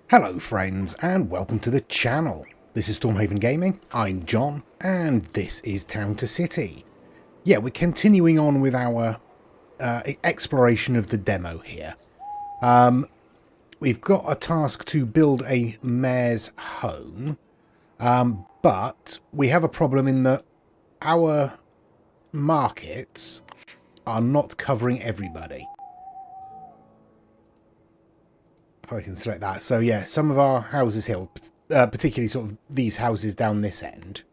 Hello friends and welcome to the channel. This is Stormhaven Gaming, I'm John and this is Town to City. Yeah, we're continuing on with our exploration of the demo here. We've got a task to build a mayor's home, but we have a problem in that our markets are not covering everybody. If I can select that. So yeah, some of our houses here, particularly sort of these houses down this end,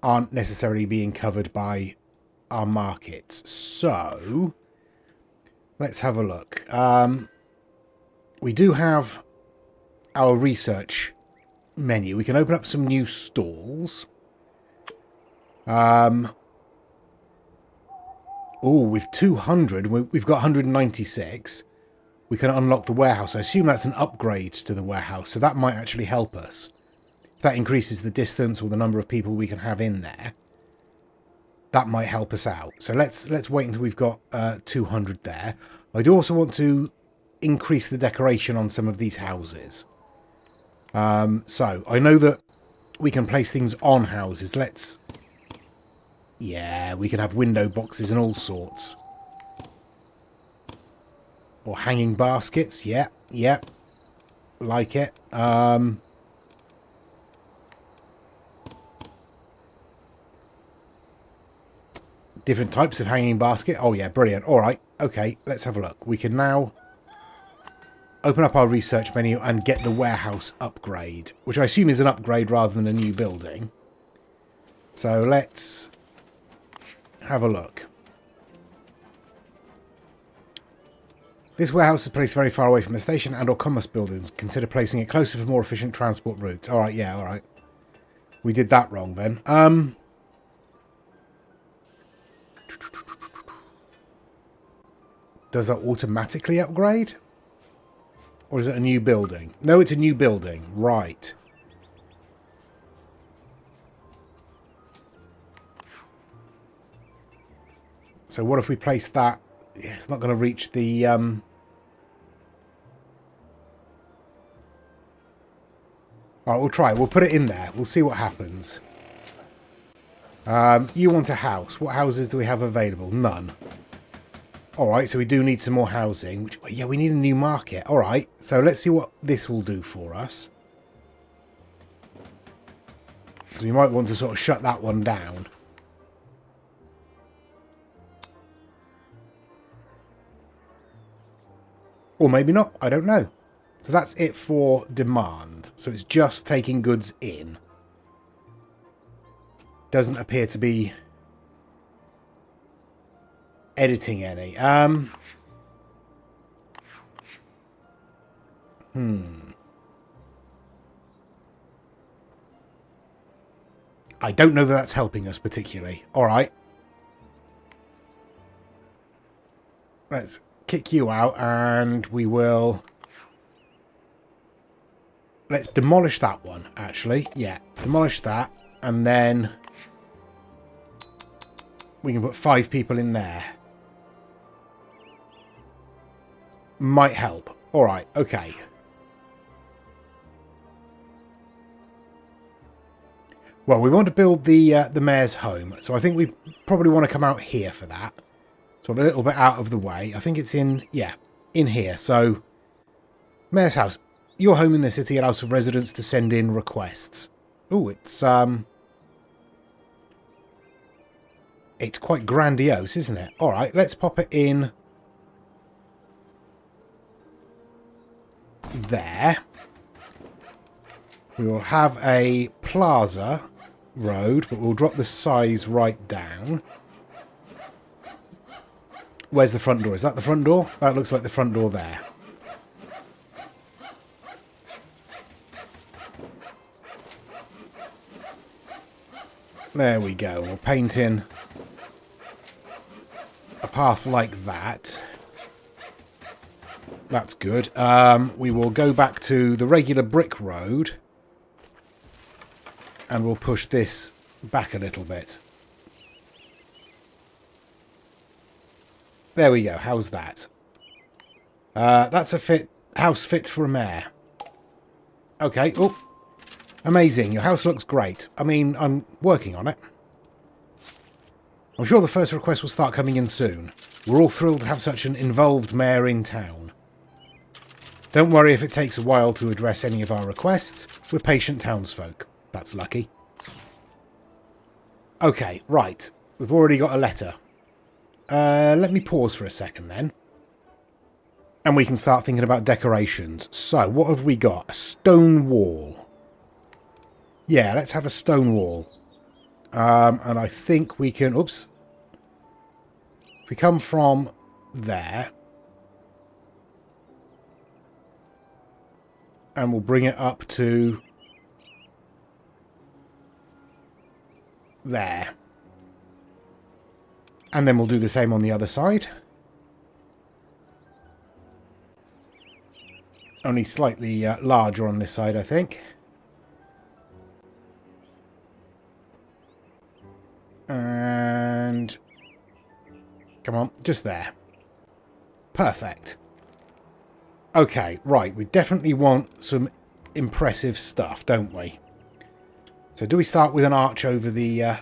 aren't necessarily being covered by our markets. So let's have a look. We do have our research menu. We can open up some new stalls. Oh, with 200, we've got 196. We can unlock the warehouse. I assume that's an upgrade to the warehouse, so that might actually help us. If that increases the distance or the number of people we can have in there, that might help us out. So let's wait until we've got 200 there. I do also want to increase the decoration on some of these houses. So I know that we can place things on houses. Yeah, we can have window boxes and all sorts. Or hanging baskets. Yeah. Like it. Different types of hanging basket. Oh, yeah, brilliant. All right. Okay, let's have a look. We can now open up our research menu and get the warehouse upgrade, which I assume is an upgrade rather than a new building. So let's have a look. This warehouse is placed very far away from the station and or commerce buildings. Consider placing it closer for more efficient transport routes. All right, yeah, all right. We did that wrong then. Does that automatically upgrade? Or is it a new building? No, it's a new building. Right. So what if we place that? Yeah, it's not going to reach the... Alright, we'll try it. We'll put it in there. We'll see what happens. You want a house. What houses do we have available? None. Alright, so we do need some more housing. Which, yeah, we need a new market. Alright, so let's see what this will do for us. Because we might want to sort of shut that one down. Or maybe not. I don't know. So that's it for demand. So it's just taking goods in. Doesn't appear to be editing any. I don't know that that's helping us particularly. All right. Let's kick you out and we will... Let's demolish that one, actually. Yeah, demolish that. And then we can put 5 people in there. Might help. All right, okay. Well, we want to build the mayor's home. So I think we probably want to come out here for that. So a little bit out of the way. I think it's in, yeah, in here. So, mayor's house. Your home in the city allows for residents to send in requests. Oh, it's quite grandiose, isn't it? All right, let's pop it in there. We will have a plaza road, but we'll drop the size right down. Where's the front door? Is that the front door? That looks like the front door there. There we go. We'll paint in a path like that. That's good. We will go back to the regular brick road. And we'll push this back a little bit. There we go. How's that? That's a house fit for a mayor. Okay. Oh, amazing. Your house looks great. I mean, I'm working on it. I'm sure the first request will start coming in soon. We're all thrilled to have such an involved mayor in town. Don't worry if it takes a while to address any of our requests. We're patient townsfolk. That's lucky. Okay, right. We've already got a letter. Let me pause for a second then. And we can start thinking about decorations. So, what have we got? A stone wall. Yeah, let's have a stone wall. And I think we can... Oops. If we come from there... And we'll bring it up to... there. And then we'll do the same on the other side. Only slightly larger on this side, I think. And... come on, just there. Perfect. Okay, right, we definitely want some impressive stuff, don't we? So do we start with an arch over the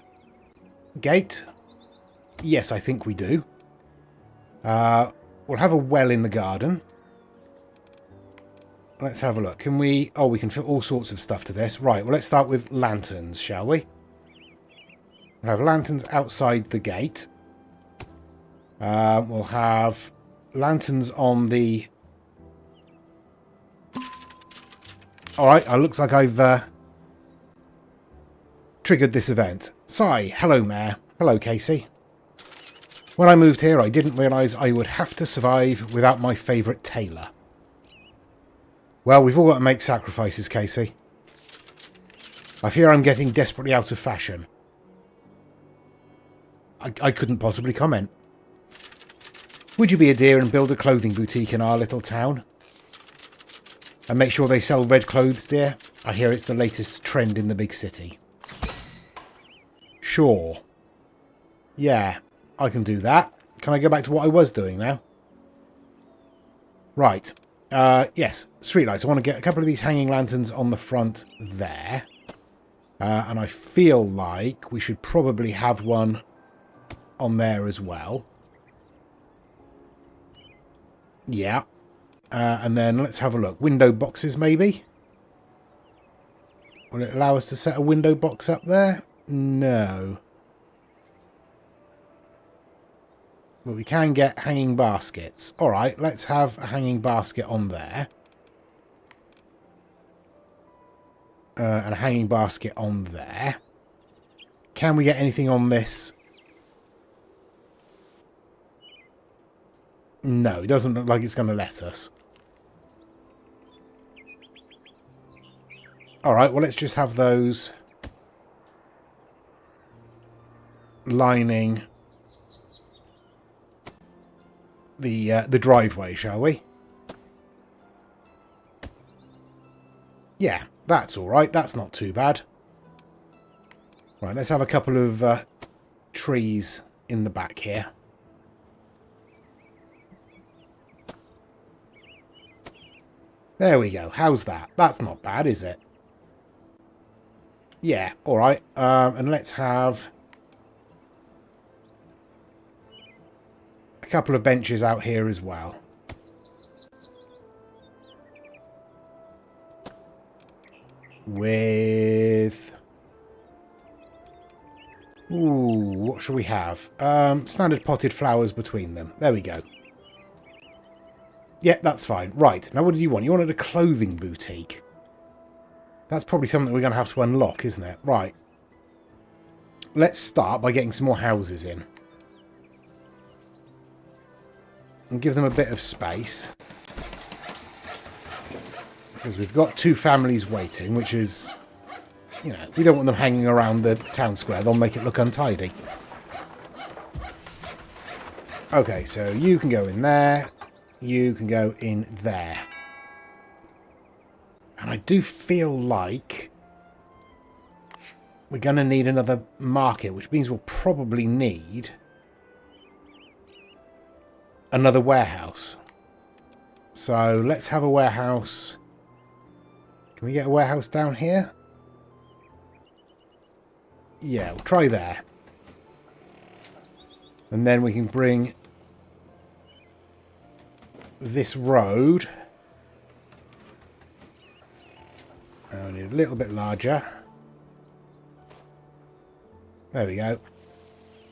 gate? Yes, I think we do. We'll have a well in the garden. Let's have a look. Can we... oh, we can fit all sorts of stuff to this. Right, well, let's start with lanterns, shall we? We'll have lanterns outside the gate. We'll have lanterns on the... Alright, it looks like I've triggered this event. Sigh, hello, Mayor. Hello, Casey. When I moved here, I didn't realise I would have to survive without my favourite tailor. Well, we've all got to make sacrifices, Casey. I fear I'm getting desperately out of fashion. I couldn't possibly comment. Would you be a dear and build a clothing boutique in our little town? And make sure they sell red clothes, dear? I hear it's the latest trend in the big city. Sure. Yeah, I can do that. Can I go back to what I was doing now? Right. Yes, streetlights. I want to get a couple of these hanging lanterns on the front there. And I feel like we should probably have one on there as well. Yeah. And then let's have a look. Window boxes, maybe? Will it allow us to set a window box up there? No. But we can get hanging baskets. Alright, let's have a hanging basket on there. And a hanging basket on there. Can we get anything on this? No, it doesn't look like it's going to let us. Alright, well, let's just have those lining the driveway, shall we? Yeah, that's alright. That's not too bad. Right, let's have a couple of trees in the back here. There we go. How's that? That's not bad, is it? Yeah, alright. And let's have a couple of benches out here as well. With... ooh, what shall we have? Standard potted flowers between them. There we go. Yeah, that's fine. Right, now what did you want? You wanted a clothing boutique. That's probably something we're going to have to unlock, isn't it? Right. Let's start by getting some more houses in. And give them a bit of space. Because we've got two families waiting, which is... you know, we don't want them hanging around the town square. They'll make it look untidy. Okay, so you can go in there. You can go in there. And I do feel like we're going to need another market, which means we'll probably need another warehouse. So let's have a warehouse. Can we get a warehouse down here? Yeah, we'll try there. And then we can bring this road. Only a little bit larger. There we go.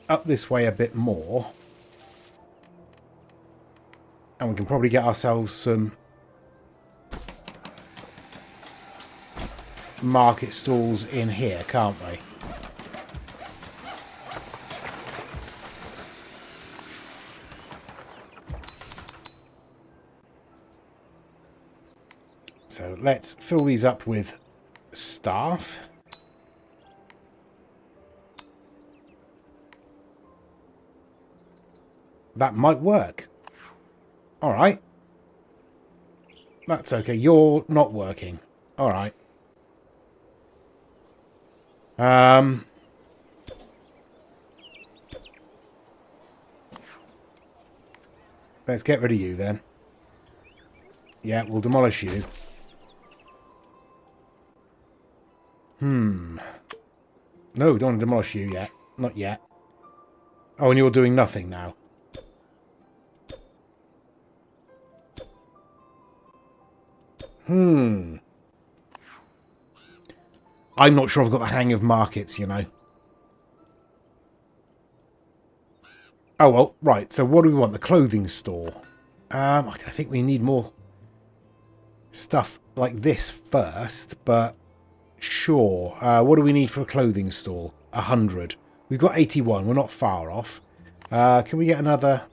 Up this way a bit more. And we can probably get ourselves some market stalls in here, can't we? So let's fill these up with staff. That might work. Alright. That's okay. You're not working. Alright. Let's get rid of you then. Yeah, we'll demolish you. No, don't want to demolish you yet. Not yet. Oh, and you're doing nothing now. I'm not sure I've got the hang of markets, you know. Oh, well, right. So what do we want? The clothing store. I think we need more stuff like this first, but sure. What do we need for a clothing store? 100. We've got 81. We're not far off. Can we get another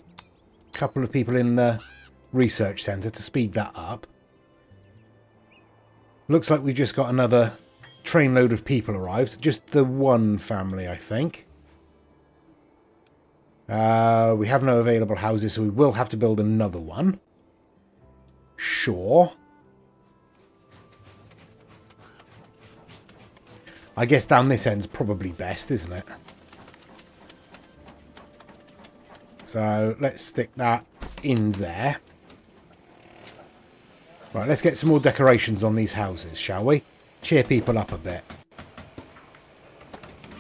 couple of people in the research centre to speed that up? Looks like we've just got another trainload of people arrived. Just the one family, I think. We have no available houses, so we will have to build another one. Sure. I guess down this end's probably best, isn't it? So let's stick that in there. Right, let's get some more decorations on these houses, shall we? Cheer people up a bit.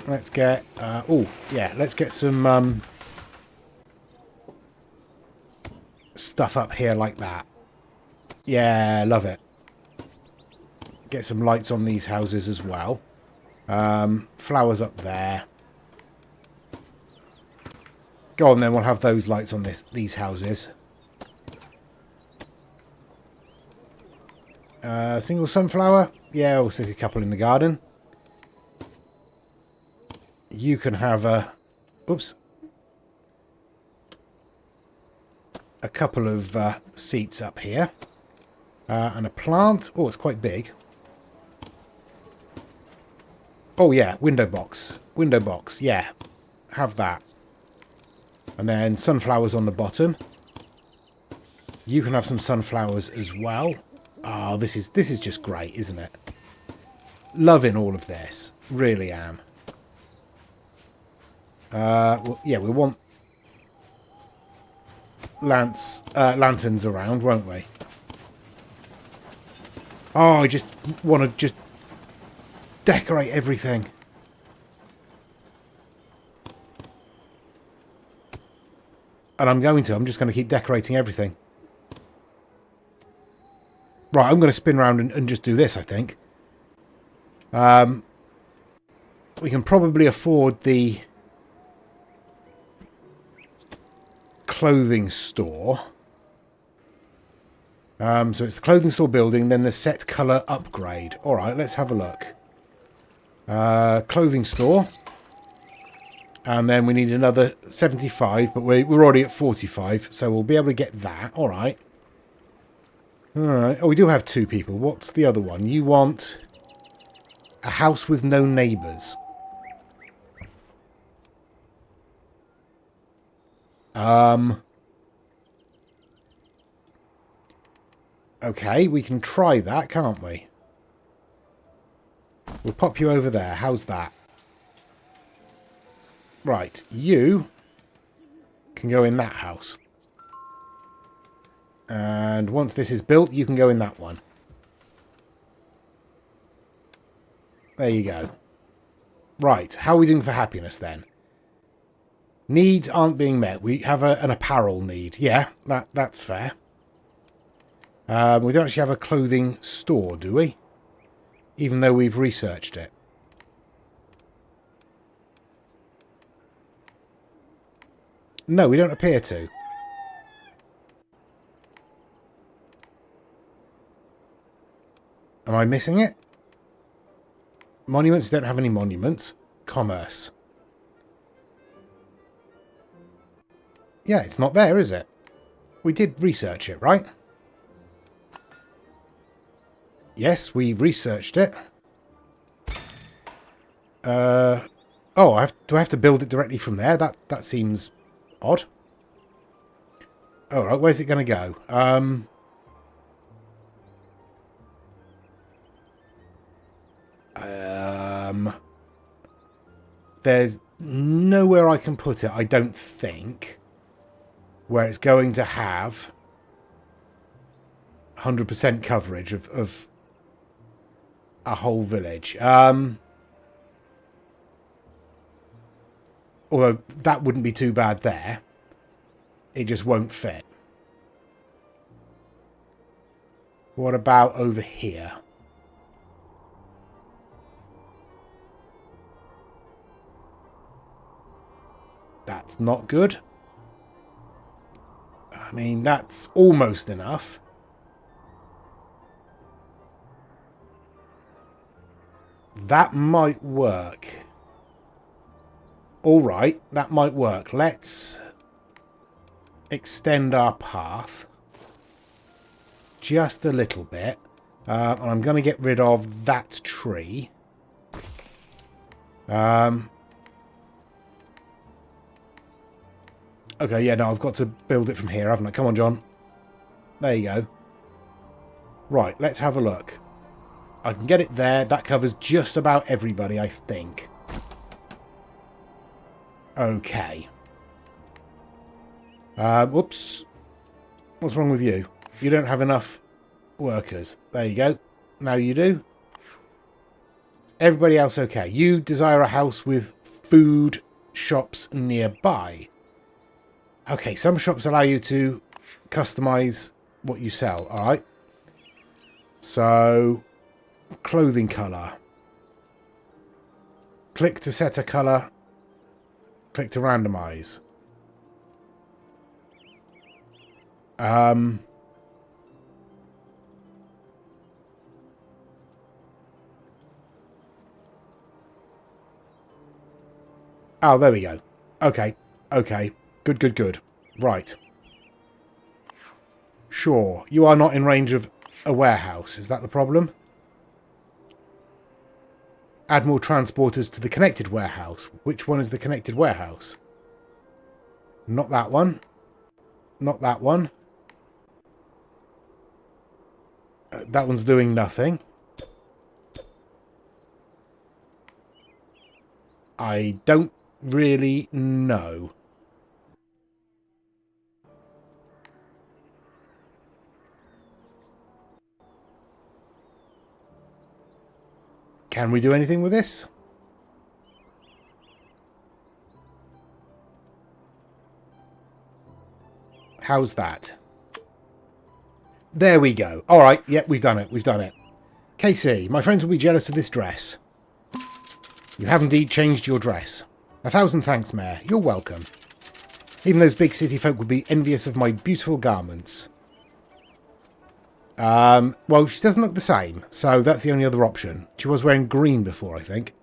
Let's get... oh, yeah, let's get some stuff up here like that. Yeah, love it. Get some lights on these houses as well. Flowers up there. Go on then, we'll have those lights on these houses. Single sunflower. Yeah, we'll stick a couple in the garden. You can have a... Oops. A couple of seats up here. And a plant. Oh, it's quite big. Oh, yeah. Window box. Window box. Yeah. Have that. And then sunflowers on the bottom. You can have some sunflowers as well. Oh, this is just great, isn't it? Loving all of this. Really am. Well, yeah, we want lanterns around, won't we? Oh, I just want to just decorate everything. And I'm just going to keep decorating everything. Right, I'm going to spin around and just do this, I think. We can probably afford the clothing store. So it's the clothing store building, then the set colour upgrade. Alright, let's have a look. Clothing store. And then we need another 75, but we're already at 45, so we'll be able to get that. Alright. Alright. Oh, we do have two people. What's the other one? You want a house with no neighbours. Okay, we can try that, can't we? We'll pop you over there. How's that? Right, you can go in that house. And once this is built, you can go in that one. There you go. Right, how are we doing for happiness then? Needs aren't being met. We have an apparel need. Yeah, that's fair. We don't actually have a clothing store, do we? Even though we've researched it. No, we don't appear to. Am I missing it? Monuments don't have any monuments. Commerce. Yeah, it's not there, is it? We did research it, right? Yes, we researched it. Oh, do I have to build it directly from there? That seems odd. All right, where's it going to go? There's nowhere I can put it, I don't think, where it's going to have 100% coverage of a whole village. Although that wouldn't be too bad there. It just won't fit. What about over here? That's not good. I mean, that's almost enough. That might work. All right, that might work. Let's extend our path just a little bit. And I'm going to get rid of that tree. Okay, yeah, no, I've got to build it from here, haven't I? Come on, John. There you go. Right, let's have a look. I can get it there. That covers just about everybody, I think. Okay. Whoops. What's wrong with you? You don't have enough workers. There you go. Now you do. Everybody else okay. You desire a house with food shops nearby. Okay, some shops allow you to customize what you sell, alright? So, clothing colour. Click to set a colour. Click to randomize. Oh, there we go. Okay, okay. Good. Right. Sure. You are not in range of a warehouse. Is that the problem? Add more transporters to the connected warehouse. Which one is the connected warehouse? Not that one. Not that one. That one's doing nothing. I don't really know. Can we do anything with this? How's that? There we go. All right. Yep, we've done it. We've done it. Casey, my friends will be jealous of this dress. You have indeed changed your dress. 1,000 thanks, Mayor. You're welcome. Even those big city folk would be envious of my beautiful garments. Well, she doesn't look the same, so that's the only other option. She was wearing green before, I think.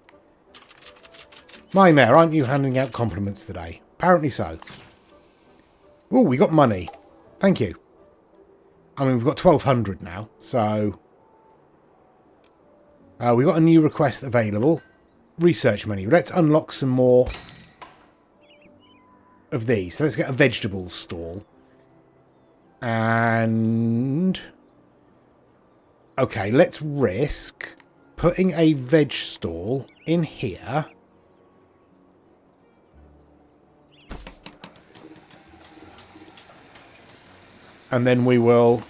My Mayor, aren't you handing out compliments today? Apparently so. Oh, we got money. Thank you. I mean, we've got 1,200 now, so... we've got a new request available. Research menu. Let's unlock some more of these. So let's get a vegetable stall. And... okay, let's risk putting a veg stall in here. And then we will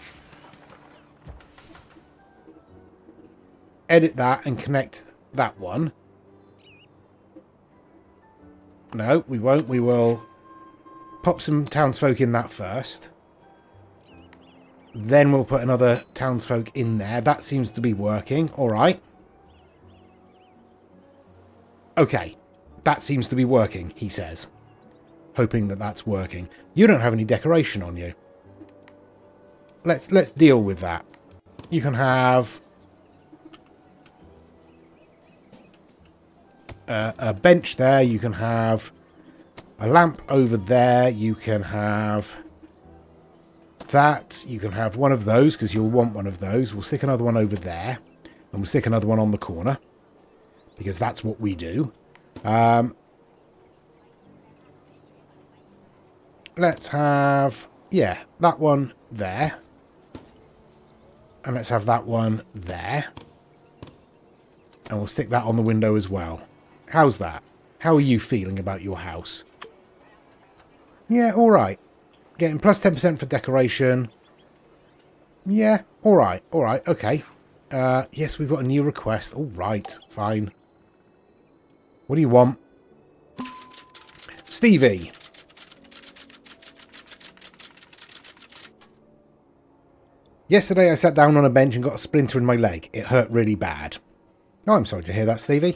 edit that and connect that one. No, we won't. We will pop some townsfolk in that first. Then we'll put another townsfolk in there. That seems to be working. All right. Okay. That seems to be working, he says. Hoping that that's working. You don't have any decoration on you. Let's deal with that. You can have a bench there. You can have a lamp over there. You can have that. You can have one of those because you'll want one of those. We'll stick another one over there. And we'll stick another one on the corner because that's what we do. Let's have, yeah, that one there. And let's have that one there. And we'll stick that on the window as well. How's that? How are you feeling about your house? Yeah, all right. Getting plus 10% for decoration. Yeah, all right, okay. Yes, we've got a new request. All right, fine. What do you want? Stevie. Yesterday I sat down on a bench and got a splinter in my leg. It hurt really bad. Oh, I'm sorry to hear that, Stevie.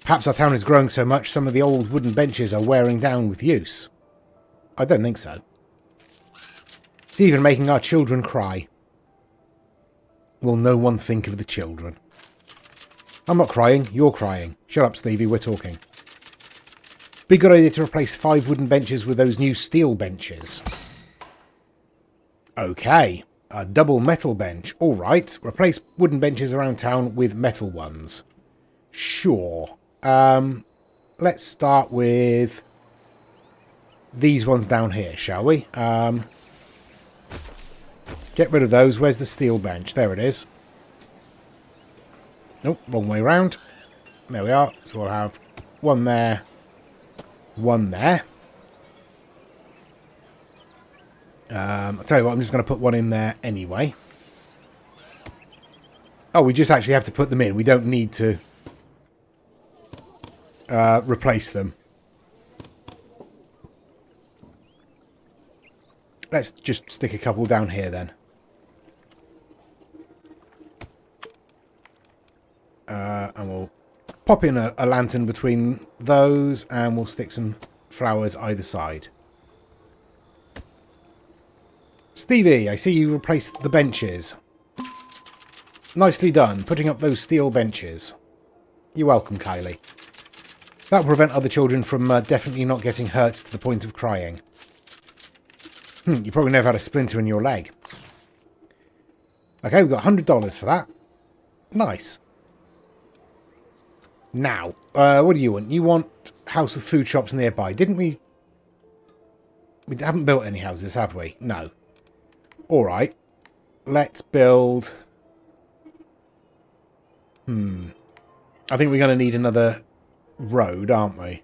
Perhaps our town is growing so much some of the old wooden benches are wearing down with use. I don't think so. It's even making our children cry. Will no one think of the children? I'm not crying, you're crying. Shut up, Stevie, we're talking. Be a good idea to replace 5 wooden benches with those new steel benches. Okay, a double metal bench. All right, replace wooden benches around town with metal ones. Sure. Let's start with these ones down here, shall we? Get rid of those. Where's the steel bench? There it is. Nope, wrong way round. There we are. So we'll have one there, one there. I'll tell you what, I'm just going to put one in there anyway. Oh, we just actually have to put them in. We don't need to replace them. Let's just stick a couple down here then. And we'll pop in a lantern between those and we'll stick some flowers either side. Stevie, I see you replaced the benches. Nicely done, putting up those steel benches. You're welcome, Kylie. That will prevent other children from definitely not getting hurt to the point of crying. You probably never had a splinter in your leg. Okay, we've got $100 for that. Nice. Now, what do you want? You want house with food shops nearby. Didn't we? We haven't built any houses, have we? No. Alright. Let's build... I think we're going to need another road, aren't we?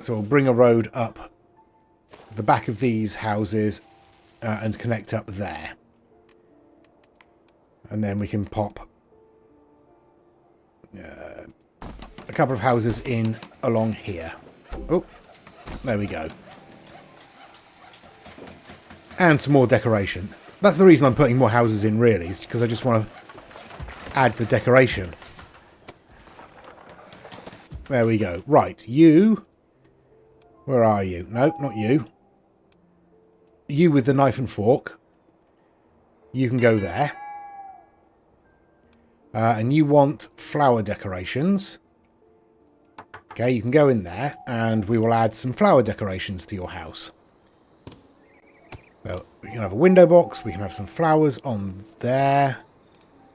So we'll bring a road up the back of these houses and connect up there. And then we can pop a couple of houses in along here. Oh, there we go. And some more decoration. That's the reason I'm putting more houses in, really, is because I just want to add the decoration. There we go. Right, you... Where are you? No, not you. You with the knife and fork. You can go there. And you want flower decorations. Okay, you can go in there, and we will add some flower decorations to your house. So we can have a window box, we can have some flowers on there.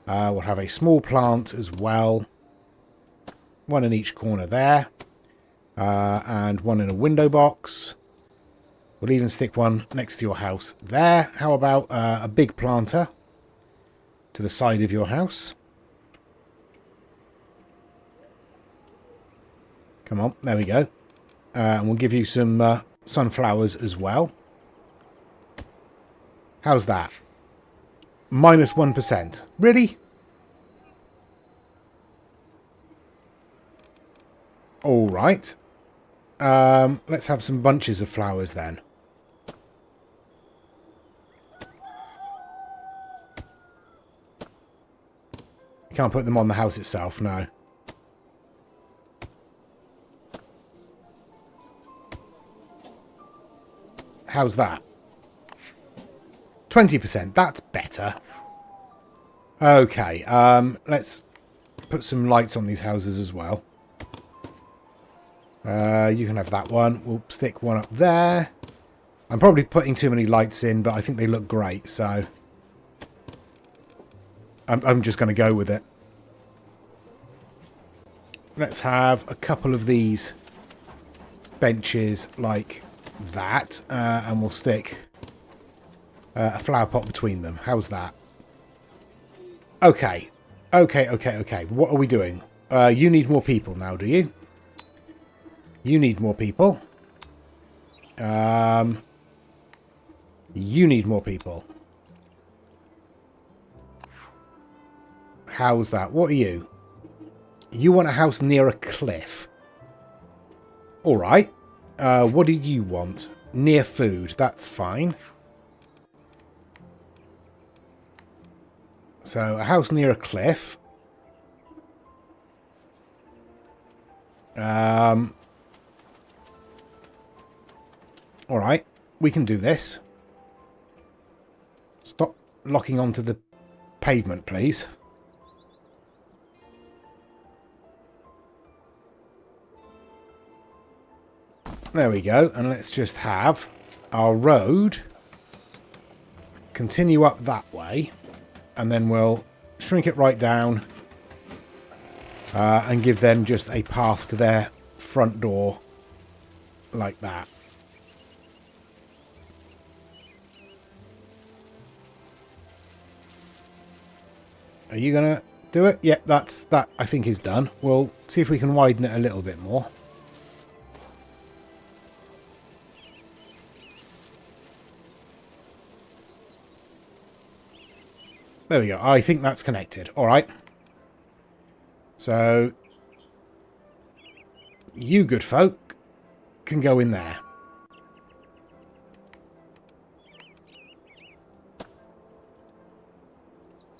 We'll have a small plant as well. One in each corner there. And one in a window box. We'll even stick one next to your house there. How about a big planter to the side of your house? Come on, there we go. And we'll give you some sunflowers as well. How's that? -1%. Really? All right. Let's have some bunches of flowers then. You can't put them on the house itself, no. How's that? 20%. That's better. Okay. Let's put some lights on these houses as well. You can have that one. We'll stick one up there. I'm probably putting too many lights in, but I think they look great, so I'm just going to go with it. Let's have a couple of these benches like that, and we'll stick a flower pot between them. How's that? Okay. Okay. What are we doing? You need more people now, do you? You need more people. You need more people. How's that? What are you? You want a house near a cliff. Alright. What do you want? Near food. That's fine. So, a house near a cliff. Alright. We can do this. Stop locking onto the pavement, please. There we go. And let's just have our road continue up that way. And then we'll shrink it right down and give them just a path to their front door like that. Are you going to do it? Yep, that I think is done. We'll see if we can widen it a little bit more. There we go. I think that's connected. All right. So, you good folk can go in there.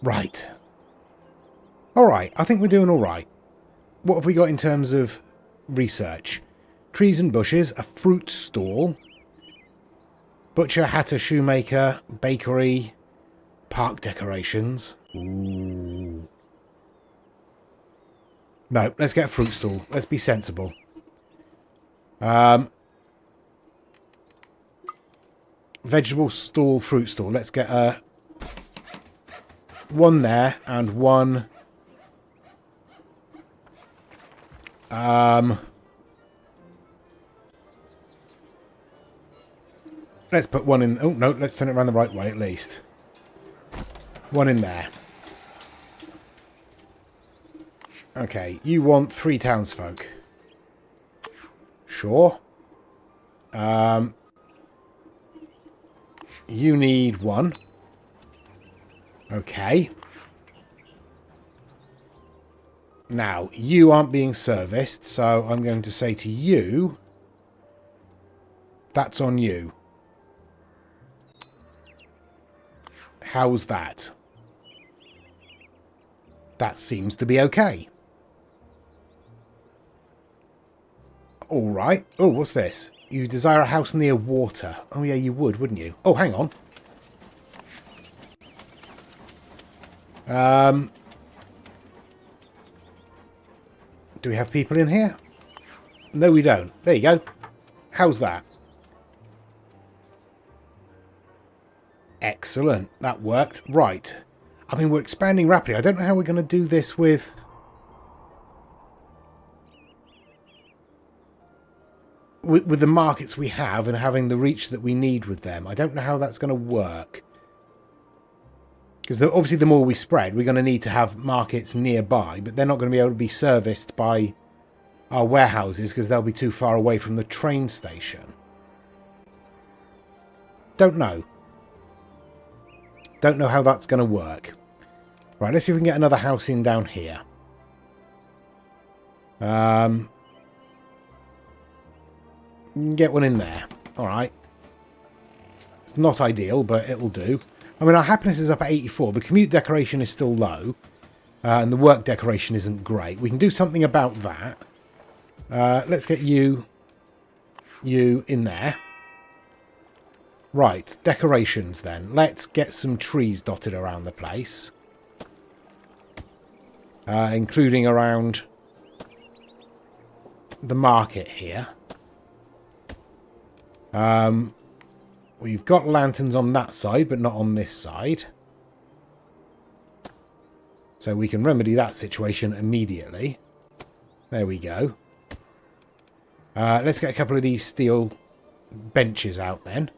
Right. All right. I think we're doing all right. What have we got in terms of research? Trees and bushes, a fruit stall, butcher, hatter, shoemaker, bakery, park decorations. Ooh. No, let's get a fruit stall. Let's be sensible. Vegetable stall, fruit stall. Let's get one there and one. Let's put one in. Oh no, let's turn it around the right way at least. One in there. Okay, you want 3 townsfolk. Sure. You need 1. Okay. Now, you aren't being serviced, so I'm going to say to you, that's on you. How's that? That seems to be okay. All right. Oh, what's this? You desire a house near water. Oh, yeah, you would, wouldn't you? Oh, hang on. Do we have people in here? No, we don't. There you go. How's that? Excellent. That worked. Right. I mean, we're expanding rapidly. I don't know how we're going to do this with the markets we have and having the reach that we need with them. I don't know how that's going to work. Because obviously the more we spread, we're going to need to have markets nearby, but they're not going to be able to be serviced by our warehouses because they'll be too far away from the train station. Don't know. Don't know how that's going to work. Right, let's see if we can get another house in down here. Get one in there. All right. It's not ideal, but it'll do. I mean, our happiness is up at 84. The commute decoration is still low. And the work decoration isn't great. We can do something about that. Let's get you in there. Right, decorations then. Let's get some trees dotted around the place. Including around the market here. We've got lanterns on that side, but not on this side. So we can remedy that situation immediately. There we go. Let's get a couple of these steel benches out then.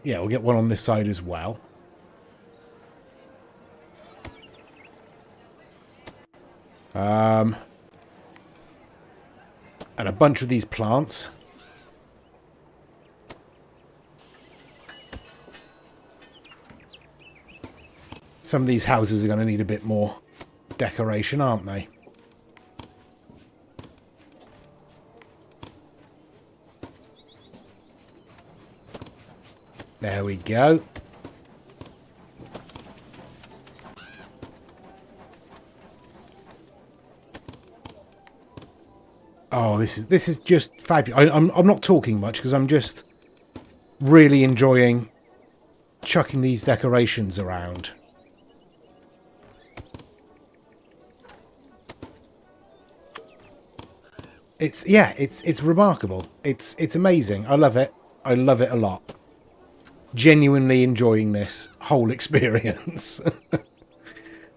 Yeah, we'll get one on this side as well. And a bunch of these plants. Some of these houses are going to need a bit more decoration, aren't they? There we go. Oh, this is just fabulous. I'm not talking much because I'm just really enjoying chucking these decorations around. It's remarkable. It's amazing. I love it. I love it a lot. Genuinely enjoying this whole experience.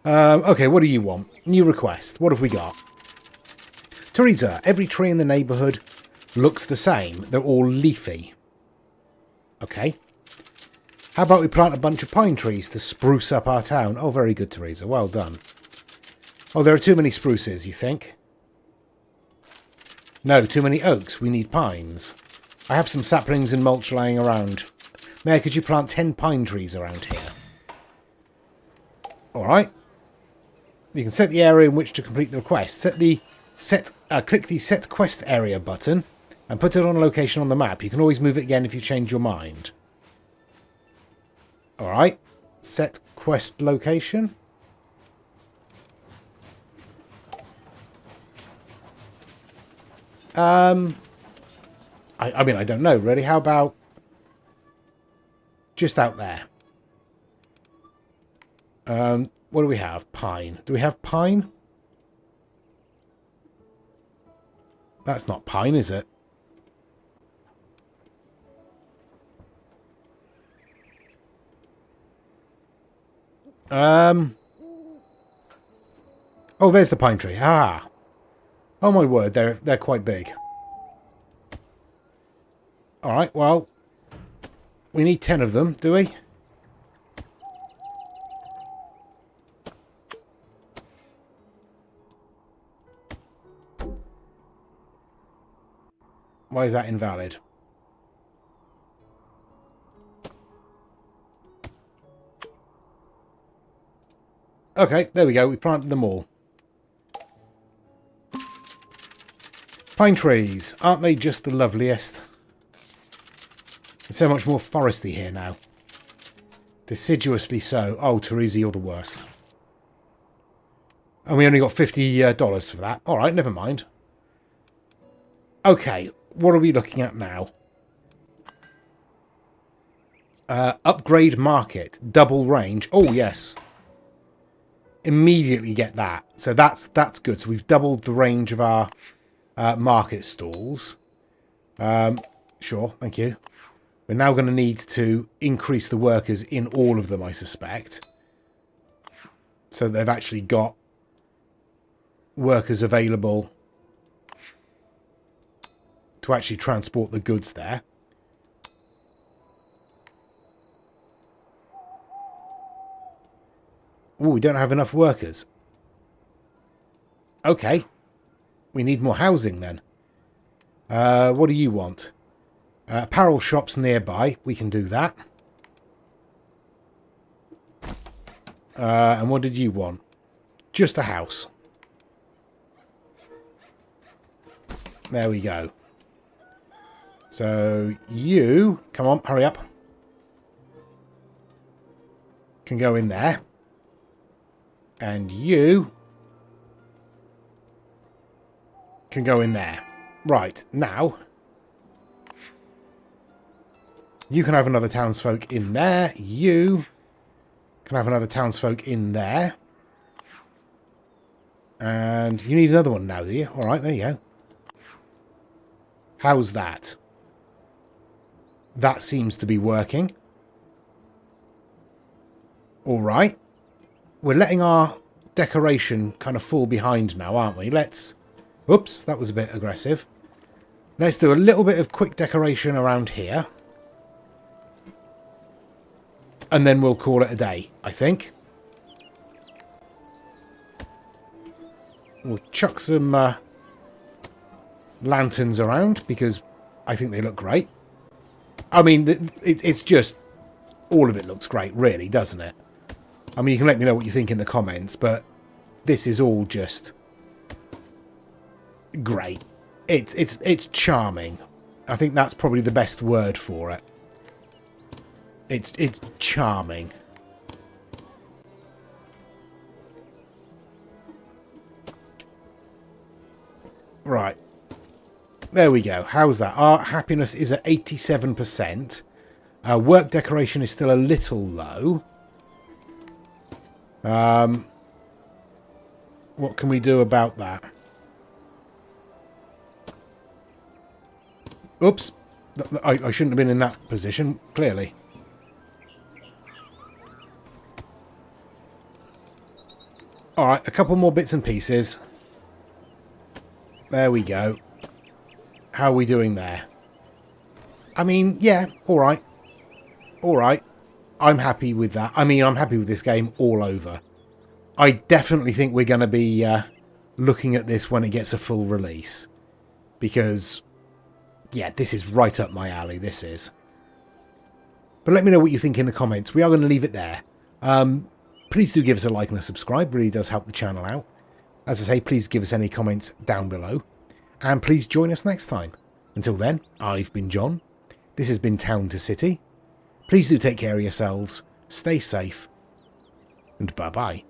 Okay, what do you want? New request. What have we got? Teresa, every tree in the neighbourhood looks the same. They're all leafy. Okay. How about we plant a bunch of pine trees to spruce up our town? Oh, very good, Teresa. Well done. Oh, there are too many spruces, you think? No, too many oaks. We need pines. I have some saplings and mulch lying around. Mayor, could you plant 10 pine trees around here? Alright. You can set the area in which to complete the request. Click the Set Quest Area button and put it on a location on the map. You can always move it again if you change your mind. Alright. Set Quest Location. I mean, I don't know, really. How about just out there? What do we have? Pine. Do we have pine? That's not pine, is it? Oh, there's the pine tree. Ah. Oh my word, they're quite big. Alright, well, we need 10 of them, do we? Why is that invalid? Okay, there we go. We planted them all. Pine trees. Aren't they just the loveliest? It's so much more foresty here now. Deciduously so. Oh, Teresa, you're the worst. And we only got $50 for that. Alright, never mind. Okay, what are we looking at now? Upgrade market. Double range. Oh, yes. Immediately get that. So that's good. So we've doubled the range of our market stalls. Sure, thank you. We're now going to need to increase the workers in all of them, I suspect. So they've actually got workers available to actually transport the goods there. Oh, we don't have enough workers. Okay. We need more housing then. What do you want? Apparel shops nearby. We can do that. And what did you want? Just a house. There we go. So you, come on, hurry up. Can go in there. And you can go in there. Right, now you can have another townsfolk in there. You can have another townsfolk in there. And you need another one now, do you? Alright, there you go. How's that? That seems to be working. Alright. We're letting our decoration kind of fall behind now, aren't we? Let's... Oops, that was a bit aggressive. Let's do a little bit of quick decoration around here. And then we'll call it a day, I think. We'll chuck some lanterns around because I think they look great. I mean, it's just... All of it looks great, really, doesn't it? I mean, you can let me know what you think in the comments, but this is all just great. It's charming. I think that's probably the best word for it. It's charming. Right. There we go. How's that? Our happiness is at 87%. Work decoration is still a little low. What can we do about that? Oops. I shouldn't have been in that position, clearly. Alright, a couple more bits and pieces. There we go. How are we doing there? I mean, yeah, alright. Alright. I'm happy with that. I mean, I'm happy with this game all over. I definitely think we're going to be looking at this when it gets a full release. Because, yeah, this is right up my alley, this is. But let me know what you think in the comments. We are going to leave it there. Please do give us a like and a subscribe. Really does help the channel out. As I say, please give us any comments down below. And please join us next time. Until then, I've been John. This has been Town to City. Please do take care of yourselves, stay safe, and bye-bye.